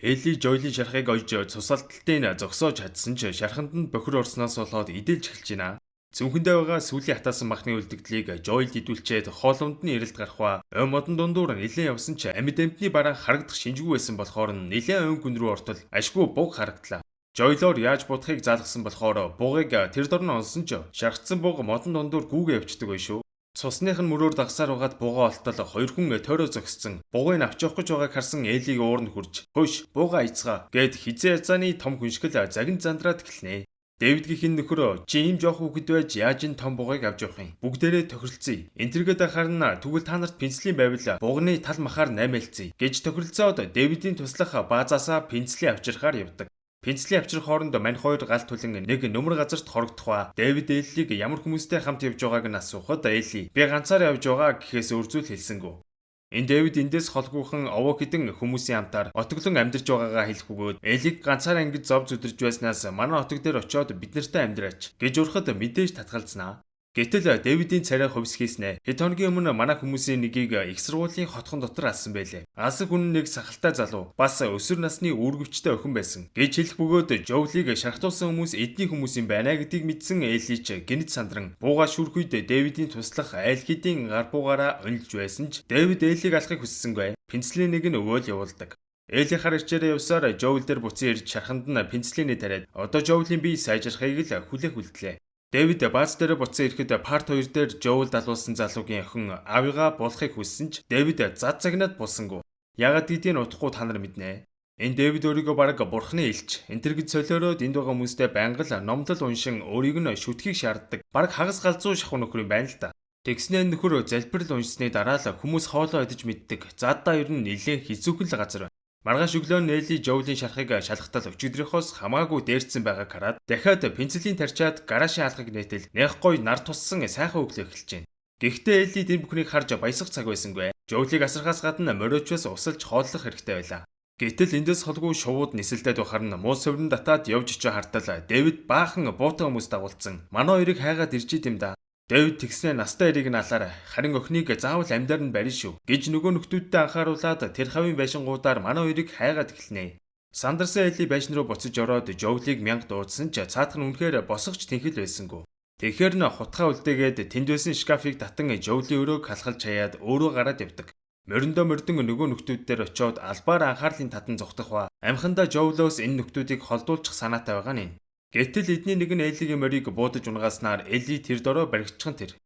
Элли Жоелийн шархыг ойж цусалталтын зогсоож чадсан ч шарханд нь бохир орсноос болоод идэлж эхэлж байна. Цүнхэндээ байгаа сүүлийн хатаасан махны үлдэгдлийг Жоел дидүүлчээд хоолунд нь ирэлт гарах ба ой модон дундуур нэлээд явсан ч амьд амьтны бараа харагдах шинжгүй байсан болохоор нэлээд ой гүн рүү ортол ашгүй буг харагдлаа. Жойлоор яаж будахыг заалгасан болохоор бугыг тэр дорн онсон ч шархацсан буг модон дундуур гүүгээ явчихдаг bay шүү. Цусных нь мөрөөр дагсаар угаад бугаа олтол хоёр хүн тойроо зогссон. Бугыг авч явах гэж байгааг харсан Элиг уурн хурж "Хөөш, бугаа айцгаа" гэд хизээ язааны том хүншгэл загин зандраад эхэлнэ. Дэвидгийн нөхөр "Чи ийм жоох хүүхэд байж яаж энэ том бугыг авч явах юм? Бүгдээрээ тохиролцъё. Энтергээд харна тэгвэл та нарт пенслийн байвал бугны тал махаар наймаалцъя" гэж тохиролцоод Дэвидийн туслах баазаасаа пенслийн авчирхаар явдаг. Пенслийн авчрах хооронд мань хоёр галт түлэн нэг нөмөр газарт хорогдох ба Дэвид Эллиг ямар хүмүүстэй хамт явж байгааг нь асуухад Элли "Би ганцаар явж байгаа" гэхээс өөрзүүл хэлсэнгүү. Энэ Дэвид эндээс холгүйхан овоо хідэн хүмүүсийн хамтаар отоглон амьдарч байгаагаа хэлэх бөгөөд Эллиг ганцаараа ингэж зов зүдэрж байснаас манай отог дээр очиод бид нартай амьдраач гэж урахад мэдээж татгалзнаа. Гэтэл Дэвидийн царай хувьсхийснэ. Хэд хоногийн өмнө манай хүмүүсийн нэгийг их сургуулийн хотхон дотор алсан байлээ. Алсан хүн нэг сахалтай залуу бас өсвөр насны үүргэвчтэй охин байсан гэж хэлэх бөгөөд Жоулийг шархтуулсан хүмүүс эдний хүмүүс юм байна гэдгийг мэдсэн Элич гинт сандран бууга шүрх үед Дэвидийн туслах айл хэдийн гар буугаараа онилж байсан ч Дэвид Элиг алахыг хүссэнгүй. Пенслийн нэг нь өвөөл явуулдаг. Эли хар ирчээрээ явсаар Жоул дээр буцан ирж шарханд нь пенслийн тариад одоо Жоулийн бие сайжрахыг л хүлээх үлдлээ. Дэвид бааз дээр буцан ирэхэд парт 2 дээр Жоул далуулсан залуугийн охин авигаа болохыг хүссэн ч Дэвид зад загнаад булсангүй. Ягаад гэдгийг утахгүй та нар мэднэ. Энэ Дэвид өөрийгөө бараг бурхны элч, энтэр гэж солиороод энд байгаа хүмүүстэй байнга л номдол уншин өөрийг нь шүтгэхийг шаарддаг. Бараг хагас галзуу шахуу нөхөр юм байна л да. Тэгснээ нөхөр залбирал уншсны дараа л хүмүүс хоолоо идэж мэддэг. Заддаа ер нь нэлээд хизүүхэн л газар. Маргааш өглөө нь Элли Жоулийн шархыг шалгатал өчигдрийнхоос хамаагүй дээрцсэн байгааг хараад дахиад пенсилийн тарчаад гараашийн алхаг нээтэл нягхгүй нар туссан сайхан өглөө эхэлж байна. Гэхдээ Элли тэр бүхнийг харж баясах цаг байсангүй. Жоулийг асархаас гадна мориочоос усалж хооллох хэрэгтэй байлаа. Гэтэл эндээс холгүй шувууд нисэлдээд бахар нь муу суврын татаад явж очиж хартал Дэвид баахан буутай хүмүүс дагуулсан. Манай хоёрыг хайгаад ирж идэм да. Дэвид тэгснээ настай эрийг нь алаарай. Харин охиныг заавал амьдаар нь барина шүү гэж нөгөө нөхдүүдтэй анхааруулад тэр хавийн байшингуудаар манай хоёрыг хайгаад эхэлнэ. Сандарсан Элли байшин руу буцаж ороод Жоулийг мянга дуудсан ч цаадах нь үнэхээр босгоч тэнхэл байсангүй. Тэгэхээр нь хутгаа үлдээгээд тэнд байсан шкафыг татан Жоулийн өрөөг халахалж хаяад өөрөө гараад явдаг. Мориндоо мордон нөгөө нөхдүүдээр очиод албаар анхаарлын татан зүхтах ба амхандаа Жоулоос энэ нөхдүүдийг холдуулчих санаатай байгаа нь. Гэтэл эдний нэг нь Эллигийн морийг буудаж унгааснаар Элли тэр дороо баригдчихан тэр.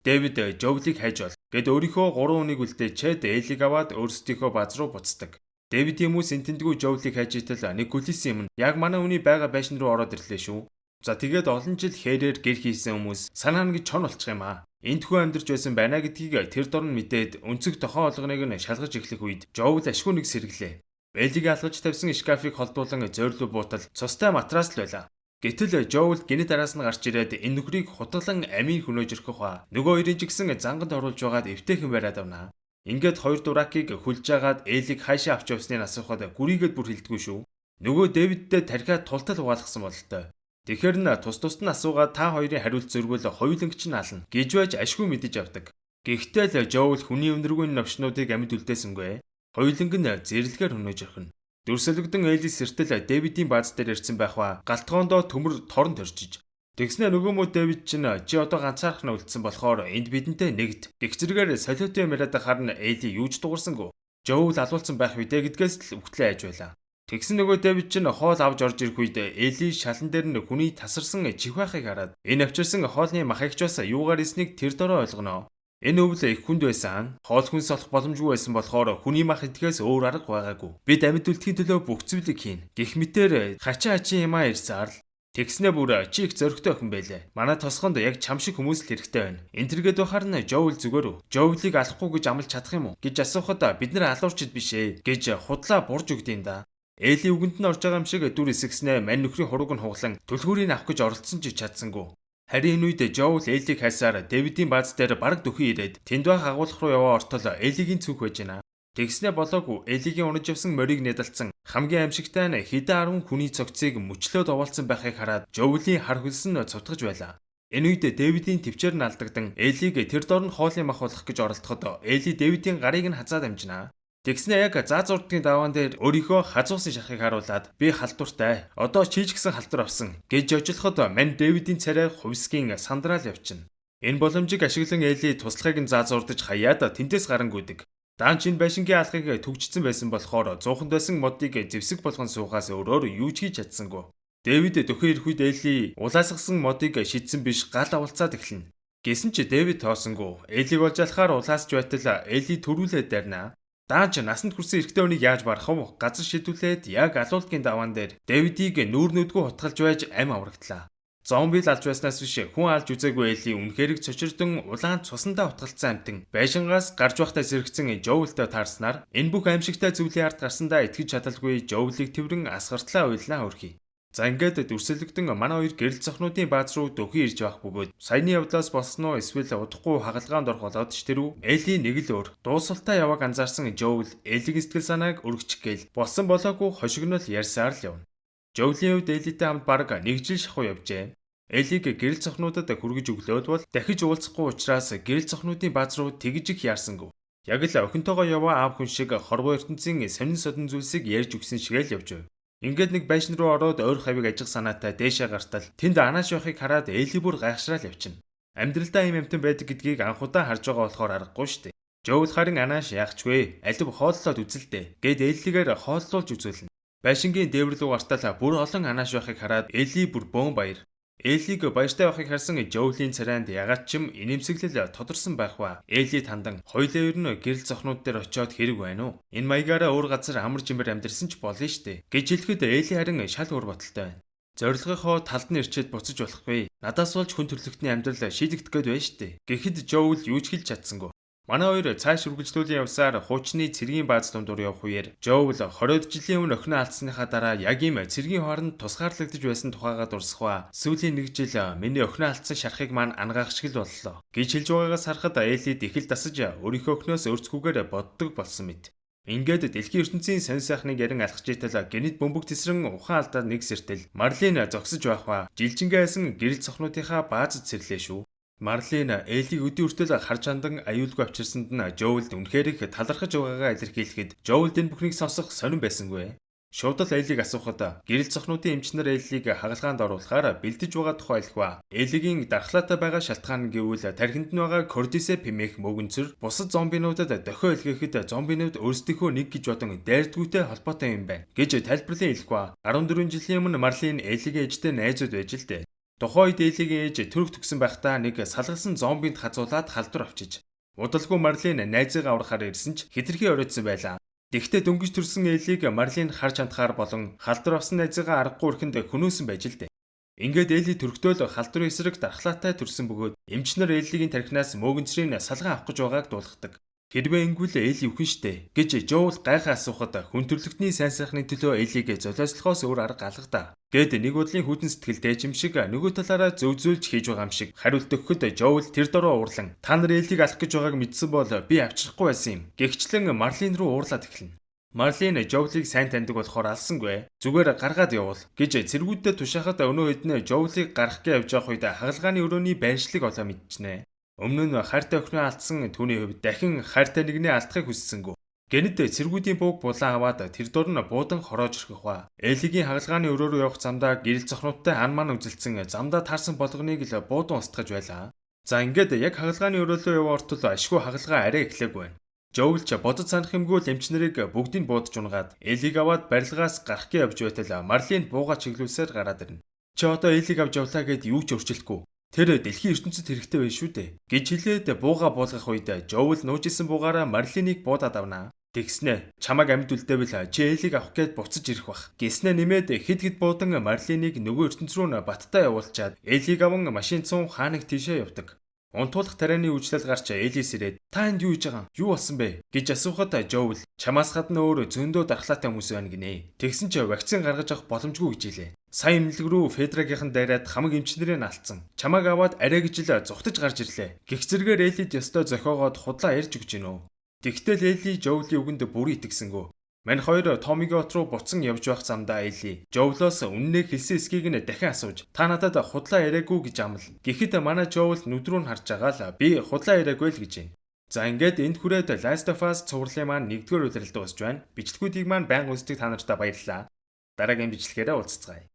Дэвид Жоулийг хайж бол гэд өөрийнхөө 3 хүнийг үлдээчээд Эллиг аваад өөрсдийнхөө бааз руу буцдаг. Дэвидийн хүмүүс энтэндгүй Жоулийг хайж итэл нэг гүлээсэн юм. Яг манай хүний байгаа байшин руу ороод ирлээ шүү. За тэгээд олон жил хэрээр гэр хийсэн хүмүүс санаа нь гэж чон болчих юм аа. Энд хүү амьдарч байсан байна гэдгийг тэр дор нь мэдээд өнцөг тохоо олгоныг нь шалгаж эхлэх үед Жоул ашгүй нэг сэргэлээ. Эллиг алгаж тавьсан шкафыг холдуулан зөрлөө буутал цустай матрас л байлаа. Гэтэл Жоул гинт араас нь гарч ирээд энэ нөхрийг хутгалан амийн хөнөөж өрхөх ба нөгөө хоёрын ч гэсэн занганд оруулж байгаад эвтэйхэн бариад авнаа. Ингээд хоёр дуракийг хүлж агаад Эллиг хаашаа авч явсныг асуухад гүрийгээд бүр хэлдэггүй шүү. Нөгөө Дэвидтэй тархиад тултал угаалгасан бололтой. Тэгэхээр нь тус нь асуугаад та хоёрын хариулт зөргөл хоёуланг ч нь ална гэж байж ашгүй мэдэж авдаг. Гэхдээ л Жоул хүний өндргүй новшнуудыг амьд үлдээсэнгүй. Хоёуланг нь зэрлэгээр хөнөөж өрхөн. Дүрсэлэгдэн Элли сэртэл Дэвидийн бааз дээр ирсэн байх ба галтгоондоо төмөр торон төрчиж. Тэгснэ нөгөө мө Дэвид чинь чи одоо ганцаарх нь үлдсэн болохоор энд бидэнтэй нэгд. Тэгчрээр солиотой яриад харна Элли юу ч дуурсангүй. Жоул алуулсан байх үедээ гэдгээс л үхтлээ айж байлаа. Тэгсэн нөгөө Дэвид чинь хоол авч орж ирэх үед Элли шалан дээр нь хүний тасарсан чихвахыг хараад энэ авчирсан хоолны махагчоос юугаар ирснийг тэр дороо ойлгоно. Энэ өвл их хүнд байсан. Хоол хүнс олох боломжгүй байсан болохоор хүний мах идэхээс өөр арга байгаагүй. Бид амьд үлдэхийн төлөө бүх зүйлийг хийн. Гэх мэтээр хачаа хачийн юмаа ирсаар л. Тэгснэ бүр чи их зөрөгтэй охин байлээ. Манай тосгонд яг чам шиг хүмүүс л хэрэгтэй байна. Энтергээд бахаар нь Жоул зүгээр үү? Жоулийг алахгүй гэж амлаж чадах юм уу? гэж асуухад бид нар алуурчд биш ээ гэж худлаа бурж өгдөйм да. Элли үгэнд нь орж байгаа юм шиг дүр эсгснээ мань нөхрийн хурууг нь хуглан түлхүүрийг авах гэж оролцсон ч чадсангүй. Харин энэ үед Жоул Эллиг хайсаар Дэвидийн бааз дээр бараг дөхөн ирээд тэнд байх агуулах руу яваа ортол Эллигийн цүнх байж байна. Тэгснэ болоогүй Эллигийн унаж явсан морийг нэдалцсан хамгийн аимшигтай нь хэдэн 10 хүний цогцыг мөчлөөд овоолцсон байхыг хараад Жоулийн хар хөлс нь цутгаж байлаа. Энэ үед Дэвидийн төвчээр нь алдагдан Эллиг тэр дор нь хоолын мах болох гэж оролдоход Элли Дэвидийн гарыг нь хазаад амжина. Тэгснэ яг заа зурдгийн даваан дээр өөрийнхөө хазуусан шархыг харуулад би халдвартай. Одоо чийж гисэн халдвар авсан гэж ожлоход мань Дэвидийн царай хувьсгийн сандраал явчихна. Энэ боломжийг ашиглан Эли туслахыг нь заа зурдаж хаяад тэндээс гарангүйдэг. Даанч энэ байшингийн алхыг төгжсөн байсан болохоор зуухан байсан модыг зэвсэг болгон суухаас өөрөөр юу ч хийж чадсангүй. Дэвид дөхөн ирэх үед Эли улаасгсан модыг шидсэн биш гал авалцаад эхэлнэ. Гэсэн ч Дэвид тоосонгүй. Элиг олж алахаар улаасч байтал Эли төрүүлээд дайрнаа. Даанч насанд хүрсэн эрэгтэй хүнийг яаж барах вэ? Газар шидүүлээд яг алуултгийн даваан дээр Дэвидийг нүүр нүдгүй хутгалж байж амь аврагдлаа. Зомби л алж байснаас биш хүн алж үзээгүй Эли үнэхэрэг цочирдон улаан цусандаа утгалцсан амтан байшингаас гарч байхдаа сэргцэн Жоултай таарснаар энэ бүх аимшигтай зүйлийн ард гарсандаа итгэж чадалгүй Жоулыг тэрвэн асгартлаа уйлнаа хөрхий. За ингээд дүрсэлэгдэн манай хоёр гэрэл цохнуудын бааз руу дөхөн ирж байх бөгөөд саяны явдлаас болсон уу эсвэл удахгүй хагалгаанд орох болоод ч тэрүү Эли нэг л өөр дуусалтаа яваг анзаарсан Жоул Элигийн сэтгэл санааг өргөчих гээл болсон болоогүй хошигнол ярьсаар л явна. Жоулийн хувьд Элитэй хамт бараг 1 жил шахуу явжээ. Элиг гэрэл цохнуудад хүргэж өглөөд бол дахиж уулзахгүй учраас гэрэл цохнуудын бааз руу тэгж их яарсангүй. Яг л охинтойгоо яваа аав хүн шиг хорвоо ертөнцийн сонин содон зүйлсийг ярьж өгсөн шигээл явж байв. Ингээд нэг байшин руу ороод ойр хавийг ажих санаатай дээшээ гартал тэнд анааш явахыг хараад Эли бүр гайхшраал явчихна. Амьдралдаа ийм амтан байдаг гэдгийг анхудаа харж байгаа болохоор аргагүй штэ. Жоул харин анааш яахчгүй алив хооллоод үзэлдэ гэд Элигээр хооллуулж үзүүлнэ. Байшингийн дээвэр рүү гартал бүр олон анааш явахыг хараад Эли бүр бөөн баяр. Элиг баяртай байхыг харсан Жоулийн царайнд ягаад ч юм инэмсэглэл тодорсон байх ба Эли тандан хоёлаа ер нь гэрэл зохнууд дээр очиод хэрэг байна уу? Энэ маягаараа өөр газар амар жимээр амьдэрсэн ч болно штэ. Гэж хэлэхэд Эли харин шал өөр боталтай байна. Зорилгынхоо талд нь ирчээд буцаж болохгүй. Надаас болж хүн төрлөختний амьдрал шийдэгдэх гээд байна штэ. Гэхэд Жоул юу ч хэлж чадсангүй. Манай хоёр цааш үргэлжлүүлийн явсаар хуучны цэргийн бааз дундуур явах үеэр Жоул 20 жилийн өмнө охиноо алдсныхаа дараа яг ийм цэргийн хооронд тусгаарлагдаж байсан тухайгаа дурсах ба сүүлийн 1 жил миний охиноо алдсан шархыг маань ангаах шиг л боллоо гэж хэлж байгаагаас харахад Элид их л дасаж өөрийнхөө охиноос өөрцгүйгээр боддог болсон мэт. Ингээд дэлхийн ертөнцийн сонь сайхныг ярин алхаж итэл гэнэт бөмбөг тесрэн ухаан алдаад нэг сэртэл Марлин зогсож байх ба жилжингээс гэрэл цохнуудынхаа баазд сэрлээ шүү. Марлин Элиг өдөө өртөл харж хандан аюулгүй авчирсанд нь Жоулд үнэхээр их талархаж байгаагаа илэрхийлэхэд Жоулд энэ бүхнийг сонсох сонирн байсангүй. Шууд л Элиг асуухад гэрэл цохнуудын эмчнэр Элиг хагалгаанд оруулахаар бэлдэж байгаа тухай айлх ба Элигийн дархлаатай байгаа шалтгаан гэвэл тархинд нь байгаа кортизеп хэмээх мөгөнцөр бусад зомбинуудад дохио илгээхэд зомбинууд өөрсдийнхөө нэг гэж бодон дайрдгүйтэй холбоотой юм байна гэж тайлбарлан хэлэх ба 14 жилийн өмнө Марлин Элигийн ээжтэй найзууд байж л дээ. Тухайн үед Элигийн ээж төрөх төгсөн байхдаа нэг салгасан зомбинд хазуулаад халдвар авчиж удалгүй Марлин найзыгаа аврахаар ирсэн ч хэтэрхий оройтсон байлаа. Тэгвэл дөнгөж төрсэн Элиг Марлин харж хандахаар болон халдвар авсан найзыгаа аргагүй өрхөнд хөнөөсөн байж л дээ. Ингээд Эли төрхтөөл халдварын эсрэг дархлаатай төрсэн бөгөөд эмчнэр Элигийн тархинаас мөөгөнцрийн салгаан авах гэж байгааг дуулгадаг. Хэрвээ ингүүл Эли үхэн штэ гэж Жоул гайхаа асуухад хүн төрлөختний сайн сайхны төлөө Элиг золиослохоос өөр арга алгадаа. Гэт нэг бодлын хүйтэн сэтгэлтэй юм шиг нөгөө талаараа зөвзүүлж хийж байгаа юм шиг хариулт өгөхөд Жоул тэр дороо уурлан та нар Элиг алах гэж байгааг мэдсэн бол би авчрахгүй байсан юм. Гэхдээ Марлин руу уурлаад эхэлнэ. Марлин Жоулыг сайн таньдаг болохоор алсангүй. Зүгээр гаргаад явуул гэж цэргүүддээ тушаахад өнөө хэднэ Жоулыг гарах гэж явж байх үед хагалгааны өрөөний байршлыг олоо мэдчихнэ. Өмнө нь хайртай охиноо алдсан түүний хувьд дахин хайртай нэгнээ алдахыг хүссэнгүй. Гэнэт цэргүүдийн бууг булан аваад тэр дор нь буудан хороож өрхөх ба Элигийн хагалгааны өрөө рүү явах замдаа гэрэл цохнуудтай ан маань үзэлцэн замдаа таарсан болгоныг л буудан устгаж байлаа. За ингээд яг хагалгааны өрөө рүү яваа ортол ашгүй хагалгаа арай эхлэв байна. Жоулч бодод санах юмгүй л эмчнэрийг бүгдийг буудаж унгаад Элиг аваад барилгаас гарах гэж явж байтал Марлин бууга чиглүүлсээр гараад ирнэ. Чи одоо Элиг авч явлаа гэд юу ч өөрчлөхгүй. Тэр дэлхийн ертөнцид хэрэгтэй байх шүү дээ гэж хэлээд бууга буулгах үед Жоул нуужсэн буугаараа Марлиныг буудаад авнаа. Тэгснэ чамайг амьд үлдээвэл чи Элиг авах гээд буцаж ирэх бах. Гиснэ нэмээд хэд хэд буудан Марлиныг нөгөө ертөнц рүү баттай явуулчаад Элиг аван машин цун хааныг тийшээ явдаг. Унтуулах тарианы үйлчлэл гарч Элис ирээд та энд юу хийж байгаа юм? Юу болсон бэ гэж асуухад Жоул чамаас гадна өөр зөндөө дархлаатай хүмүүс байна гинэ. Тэгсэн ч вакцин гаргаж авах боломжгүй гэж хэлээ. Сайн эмнэлэг рүү Федрагийнхан дайраад хамаг эмчнэрээ алдсан. Чамайг аваад арай гэж л зүхтаж гарч ирлээ. Гэх зэрэгээр Элид ёстой зохиогоод худлаа ярьж өгч гинөө. Тэгтэл Эли Жоулийн үгэнд бүрэн итгэсэнгөө. Мань хоёр Томигот руу буцан явж байх замдаа Эли Жоулоос үннээ хэлсэн эсхийг нь дахин асууж та надад худлаа яриаггүй гэж амл. Гэхэд манай Жоул нүд рүү нь харж байгаа л би худлаа яриаггүй л гэж байна. За ингээд энд хүрээд Last of Us цувралын маань 1-р улиралд дуусж байна. Бичлэгүүдийг маань байнга үздэг та нартай баярлалаа. Дараагийн бичлэгээр уулзцгаая.